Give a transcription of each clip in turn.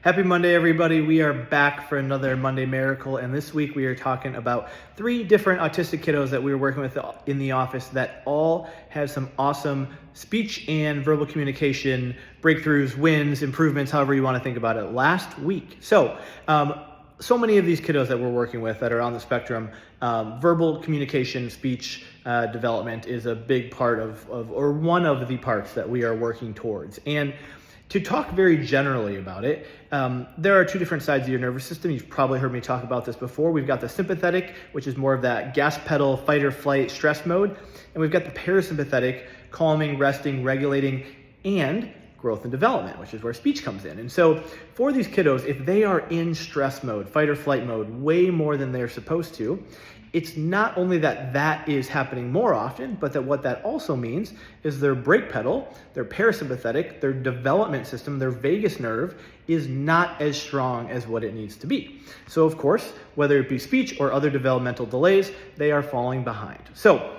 Happy Monday, everybody. We are back for another Monday Miracle, and this week we are talking about 3 different autistic kiddos that we were working with in the office that all have some awesome speech and verbal communication breakthroughs, wins, improvements, however you want to think about it, last week. So many of these kiddos that we're working with that are on the spectrum, verbal communication, speech development is a big part or one of the parts that we are working towards. And to talk very generally about it, there are 2 different sides of your nervous system. You've probably heard me talk about this before. We've got the sympathetic, which is more of that gas pedal, fight or flight, stress mode. And we've got the parasympathetic, calming, resting, regulating, and growth and development, which is where speech comes in. And so for these kiddos, if they are in stress mode, fight or flight mode, way more than they're supposed to, it's not only that is happening more often, but that what that also means is their brake pedal, their parasympathetic, their development system, their vagus nerve is not as strong as what it needs to be. So of course, whether it be speech or other developmental delays, they are falling behind. So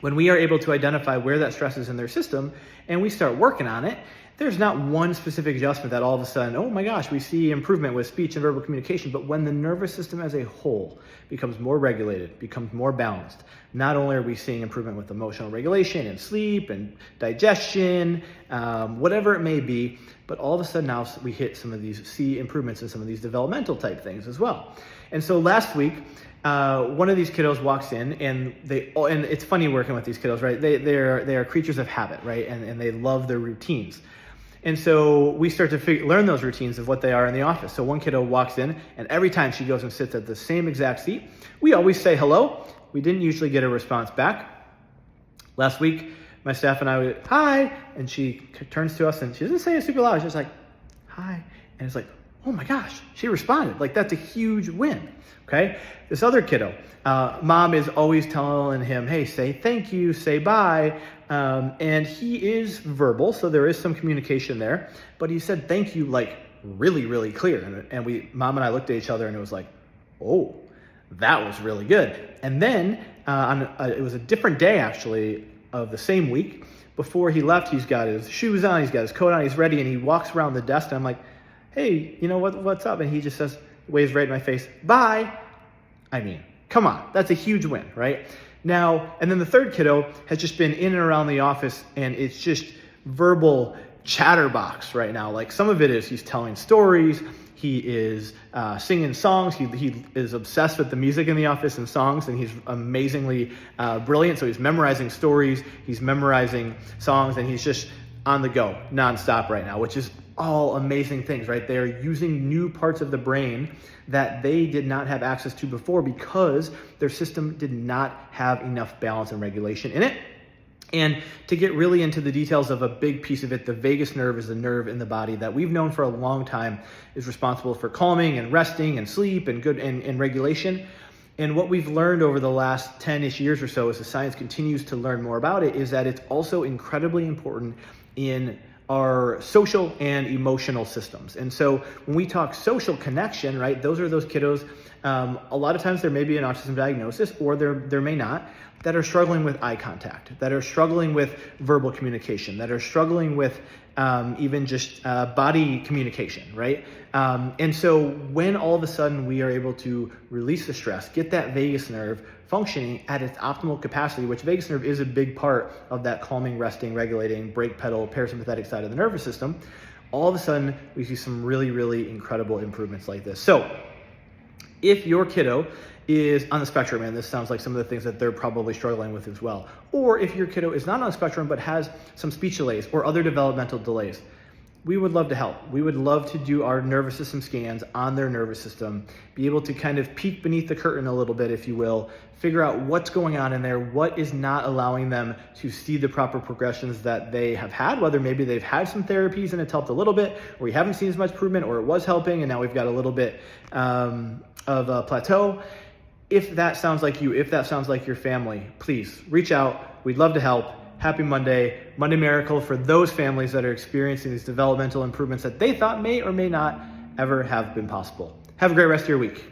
when we are able to identify where that stress is in their system and we start working on it, there's not one specific adjustment that all of a sudden, oh my gosh, we see improvement with speech and verbal communication. But when the nervous system as a whole becomes more regulated, becomes more balanced, not only are we seeing improvement with emotional regulation and sleep and digestion, whatever it may be, but all of a sudden now we see improvements in some of these developmental type things as well. And so last week, one of these kiddos walks in, and it's funny working with these kiddos, right? They are creatures of habit, right? And they love their routines. And so we start to learn those routines of what they are in the office. So one kiddo walks in, and every time she goes and sits at the same exact seat, we always say hello. We didn't usually get a response back. Last week, my staff and I went, hi, and she turns to us and she doesn't say it super loud. She's just like, hi. And it's like, oh my gosh, she responded. Like, that's a huge win, okay? This other kiddo, mom is always telling him, hey, say thank you, say bye. And he is verbal, so there is some communication there, but he said thank you like really, really clear. And mom and I looked at each other and it was like, oh, that was really good. And then it was a different day actually of the same week. Before he left, he's got his shoes on, he's got his coat on, he's ready, and he walks around the desk and I'm like, hey, you know what's up? And he just says, waves right in my face, bye. I mean, come on, that's a huge win, right? Now, and then the third kiddo has just been in and around the office, and it's just verbal chatterbox right now. Like, some of it is he's telling stories, he is singing songs, he is obsessed with the music in the office and songs, and he's amazingly brilliant. So he's memorizing stories, he's memorizing songs, and he's just on the go nonstop right now, which is all amazing things, right? They are using new parts of the brain that they did not have access to before because their system did not have enough balance and regulation in it. And to get really into the details of a big piece of it, the vagus nerve is the nerve in the body that we've known for a long time is responsible for calming and resting and sleep and good and regulation. And what we've learned over the last 10-ish years or so as the science continues to learn more about it is that it's also incredibly important in our social and emotional systems. And so when we talk social connection, right, those are those kiddos, a lot of times there may be an autism diagnosis or there may not, that are struggling with eye contact, that are struggling with verbal communication, that are struggling with even just body communication, right? And so when all of a sudden we are able to release the stress, get that vagus nerve functioning at its optimal capacity, which vagus nerve is a big part of that calming, resting, regulating, brake pedal, parasympathetic side of the nervous system, all of a sudden we see some really, really incredible improvements like this. So if your kiddo is on the spectrum, and this sounds like some of the things that they're probably struggling with as well, or if your kiddo is not on the spectrum but has some speech delays or other developmental delays, we would love to help. We would love to do our nervous system scans on their nervous system, be able to kind of peek beneath the curtain a little bit, if you will, figure out what's going on in there, what is not allowing them to see the proper progressions that they have had, whether maybe they've had some therapies and it's helped a little bit, or we haven't seen as much improvement, or it was helping and now we've got a little bit of a plateau. If that sounds like you, if that sounds like your family, please reach out. We'd love to help. Happy Monday, Monday Miracle for those families that are experiencing these developmental improvements that they thought may or may not ever have been possible. Have a great rest of your week.